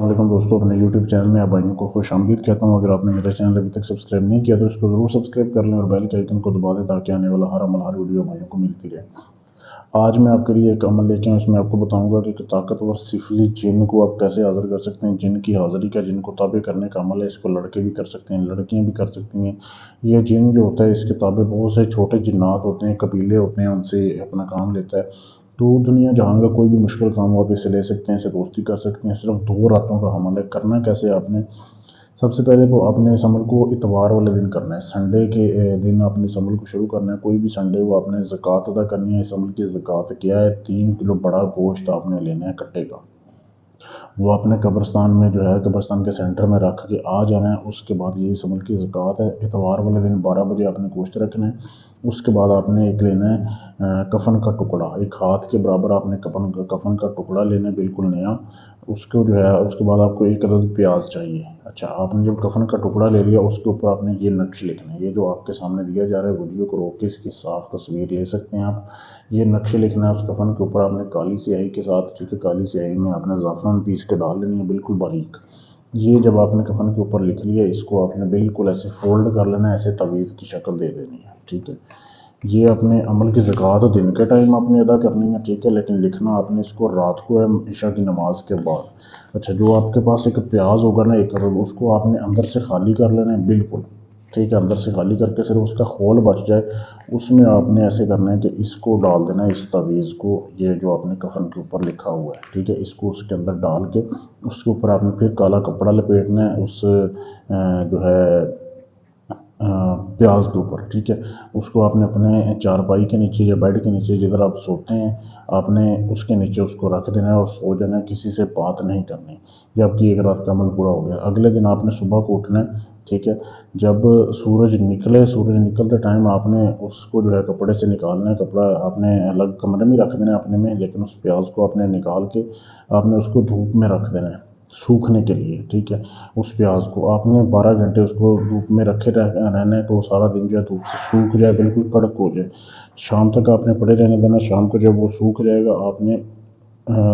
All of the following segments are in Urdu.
السلام علیکم دوستوں، اپنے یوٹیوب چینل میں آپ بھائیوں کو خوش آمدید کہتا ہوں۔ اگر آپ نے میرا چینل ابھی تک سبسکرائب نہیں کیا تو اس کو ضرور سبسکرائب کر لیں اور بیل کے آئیکن کو دبا دیں تاکہ آنے والا ہر ویڈیو بھائیوں کو ملتی رہے۔ آج میں آپ کے لیے ایک عمل لے کے اس میں آپ کو بتاؤں گا کہ طاقتور سفلی جن کو آپ کیسے حاضر کر سکتے ہیں۔ جن کی حاضری کا جن کو تابع کرنے کا عمل ہے، اس کو لڑکے بھی کر سکتے ہیں، لڑکیاں بھی کر سکتی ہیں۔ یہ جن جو ہوتا ہے اس کے تابع بہت سے چھوٹے جنات ہوتے ہیں، قبیلے ہوتے ہیں، ان سے اپنا کام لیتا ہے۔ تو دنیا جہاں کا کوئی بھی مشکل کام ہو آپ اسے لے سکتے ہیں، اسے دوستی کر سکتے ہیں۔ صرف 2 راتوں کا عمل ہے۔ کرنا کیسے آپ نے؟ سب سے پہلے تو آپ نے اس عمل کو اتوار والے دن کرنا ہے، سنڈے کے دن آپ نے اس عمل کو شروع کرنا ہے۔ کوئی بھی سنڈے کو آپ نے زکوٰۃ ادا کرنی ہے۔ اس عمل کی زکوٰۃ کیا ہے؟ 3 کلو بڑا گوشت آپ نے لینا ہے کٹے کا۔ وہ اپنے قبرستان میں جو ہے قبرستان کے سینٹر میں رکھ کے آ جانا ہے۔ اس کے بعد یہ اس عمل کی زکوٰۃ ہے۔ اتوار والے دن 12 بجے آپ نے گوشت رکھنا ہے۔ اس کے بعد آپ نے ایک لینا ہے کفن کا ٹکڑا، ایک ہاتھ کے برابر آپ نے کفن کا ٹکڑا لینا ہے، بالکل نیا۔ اس کو جو ہے اس کے بعد آپ کو 1 عدد پیاز چاہیے۔ اچھا، آپ نے جب کفن کا ٹکڑا لے لیا اس کے اوپر آپ نے یہ نقش لکھنا ہے۔ یہ جو آپ کے سامنے دیا جا رہا ہے، ویڈیو کو روک کے اس کی صاف تصویر لے سکتے ہیں آپ۔ یہ نقش لکھنا ہے اس کفن کے اوپر آپ نے کالی سیاہی کے ساتھ، کیونکہ کالی سیاہی میں آپ نے زعفران پیس کے ڈال لینی ہے بالکل باریک۔ یہ جب آپ نے کفن کے اوپر لکھ لیا، اس کو آپ نے بالکل ایسے فولڈ کر لینا ہے، ایسے تعویذ کی شکل دے دینی ہے، ٹھیک ہے۔ یہ اپنے عمل کی زکوٰۃ دن کے ٹائم آپ نے ادا کرنی ہے، ٹھیک ہے، لیکن لکھنا آپ نے اس کو رات کو ہے، عشاء کی نماز کے بعد۔ اچھا، جو آپ کے پاس ایک پیاز ہوگا نا 1 عدد، اس کو آپ نے اندر سے خالی کر لینا ہے بالکل، ٹھیک ہے۔ اندر سے خالی کر کے صرف اس کا خول بچ جائے، اس میں آپ نے ایسے کرنا ہے کہ اس کو ڈال دینا ہے، اس تعویذ کو، یہ جو آپ نے کفن کے اوپر لکھا ہوا ہے، ٹھیک ہے، اس کو اس کے اندر ڈال کے اس کے اوپر آپ نے پھر کالا کپڑا لپیٹنا ہے اس جو ہے پیاز کے اوپر، ٹھیک ہے۔ اس کو آپ نے اپنے چارپائی کے نیچے یا بیڈ کے نیچے جدھر آپ سوتے ہیں، آپ نے اس کے نیچے اس کو رکھ دینا ہے اور سو جانا ہے، کسی سے بات نہیں کرنی۔ یہ آپ کی 1 رات کا عمل پورا ہو گیا۔ اگلے دن آپ نے صبح کو اٹھنا ہے، ٹھیک ہے۔ جب سورج نکلتے ٹائم آپ نے اس کو جو ہے کپڑے سے نکالنا ہے، کپڑا آپ نے الگ کمرے میں رکھ دینا ہے اپنے میں، لیکن اس پیاز کو آپ نے نکال کے آپ نے اس کو دھوپ میں رکھ دینا ہے سوکھنے کے لیے، ٹھیک ہے۔ اس پیاز کو آپ نے 12 گھنٹے اس کو دھوپ میں رکھے رہنا ہے، تو وہ سارا دن جو ہے دھوپ سے سوکھ جائے، بالکل کڑک ہو جائے۔ شام تک آپ نے پڑے رہنے دینا۔ شام کو جب وہ سوکھ جائے گا، آپ نے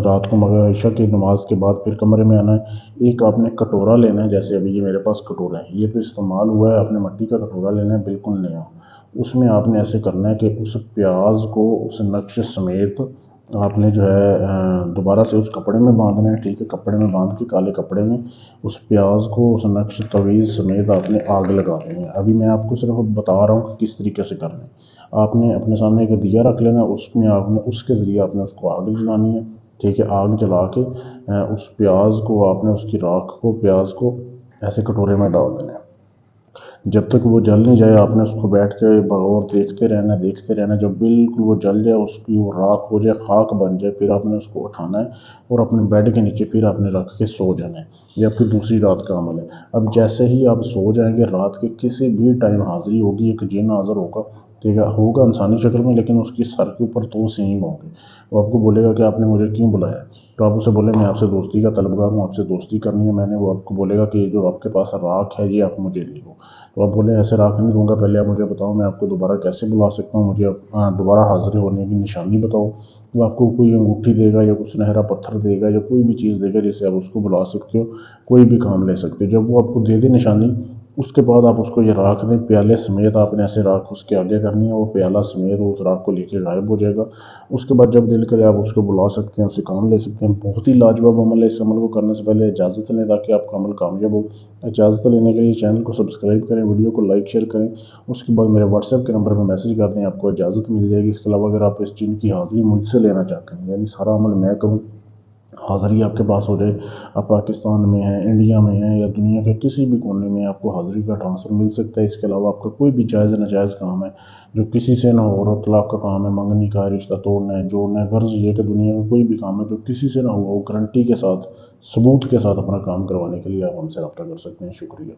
رات کو عشاء کی نماز کے بعد پھر کمرے میں آنا ہے۔ ایک آپ نے کٹورا لینا ہے، جیسے ابھی یہ میرے پاس کٹورا ہے، یہ تو استعمال ہوا ہے، آپ نے مٹی کا کٹورا لینا ہے بالکل نیا۔ اس میں آپ نے ایسے کرنا ہے کہ اس پیاز کو اس نقش سمیت آپ نے جو ہے دوبارہ سے اس کپڑے میں باندھنا ہے، ٹھیک ہے۔ کپڑے میں باندھ کے کالے کپڑے میں اس پیاز کو اس نقش تعویذ سمیت آپ نے آگ لگا دینی ہے۔ ابھی میں آپ کو صرف بتا رہا ہوں کہ کس طریقے سے کرنا ہے۔ آپ نے اپنے سامنے ایک دیا رکھ لینا، اس میں آپ نے اس کے ذریعے آپ نے اس کو آگ جلانی ہے، ٹھیک ہے۔ آگ جلا کے اس پیاز کو آپ نے اس کی راکھ کو پیاز کو ایسے کٹورے میں ڈال دینا ہے۔ جب تک وہ جل نہیں جائے آپ نے اس کو بیٹھ کے اور دیکھتے رہنا۔ جب بالکل وہ جل جائے، اس کی وہ راکھ ہو جائے، خاک بن جائے، پھر آپ نے اس کو اٹھانا ہے اور اپنے بیڈ کے نیچے پھر آپ نے رکھ کے سو جانا ہے۔ یہ آپ کی دوسری رات کا عمل ہے۔ اب جیسے ہی آپ سو جائیں گے، رات کے کسی بھی ٹائم حاضری ہوگی، ایک جن حاضر ہوگا، ٹھیک ہے، ہوگا انسانی شکل میں، لیکن اس کی سر کے اوپر 2 سینگ ہوں گے۔ وہ آپ کو بولے گا کہ آپ نے مجھے کیوں بلایا؟ تو آپ اسے بولیں میں آپ سے دوستی کا طلبگار ہوں، آپ سے دوستی کرنی ہے میں نے۔ وہ آپ کو بولے گا کہ یہ جو آپ کے پاس راکھ ہے یہ آپ مجھے دے دو۔ تو آپ بولیں ایسے راکھ نہیں دوں گا، پہلے آپ مجھے بتاؤ میں آپ کو دوبارہ کیسے بلا سکتا ہوں، مجھے دوبارہ حاضر ہونے کی نشانی بتاؤ۔ وہ آپ کو کوئی انگوٹھی دے گا یا کچھ سنہرا پتھر دے گا یا کوئی بھی چیز دے گا جس سے آپ اس کو بلا سکتے ہو، کوئی بھی کام لے سکتے ہو۔ جب وہ آپ کو دے دے نشانی، اس کے بعد آپ اس کو یہ راکھ دیں پیالے سمیت، آپ نے ایسے راکھ اس کے آگے کرنی ہے، وہ پیالہ سمیت اس راکھ کو لے کے غائب ہو جائے گا۔ اس کے بعد جب دل کرے آپ اس کو بلا سکتے ہیں، اس سے کام لے سکتے ہیں۔ بہت ہی لاجواب عمل ہے۔ اس عمل کو کرنے سے پہلے اجازت لیں تاکہ آپ کا عمل کامیاب ہو۔ اجازت لینے کے لیے چینل کو سبسکرائب کریں، ویڈیو کو لائک شیئر کریں۔ اس کے بعد میرے واٹس ایپ کے نمبر پہ میسج کر دیں، آپ کو اجازت مل جائے گی۔ اس کے علاوہ اگر آپ اس جن کی حاضری مجھ سے لینا چاہتے ہیں، یعنی سارا عمل میں کروں، حاضری آپ کے پاس ہو جائے، آپ پاکستان میں ہیں، انڈیا میں ہیں یا دنیا کے کسی بھی کونے میں آپ کو حاضری کا ٹرانسفر مل سکتا ہے۔ اس کے علاوہ آپ کا کوئی بھی جائز ناجائز کام ہے جو کسی سے نہ ہو، اور طلاق کا کام ہے، منگنی کا، رشتہ توڑنا ہے، جوڑنا ہے، غرض یہ کہ دنیا کا کوئی بھی کام ہے جو کسی سے نہ ہوا، وہ گارنٹی کے ساتھ ثبوت کے ساتھ اپنا کام کروانے کے لیے آپ ہم سے رابطہ کر سکتے ہیں۔ شکریہ۔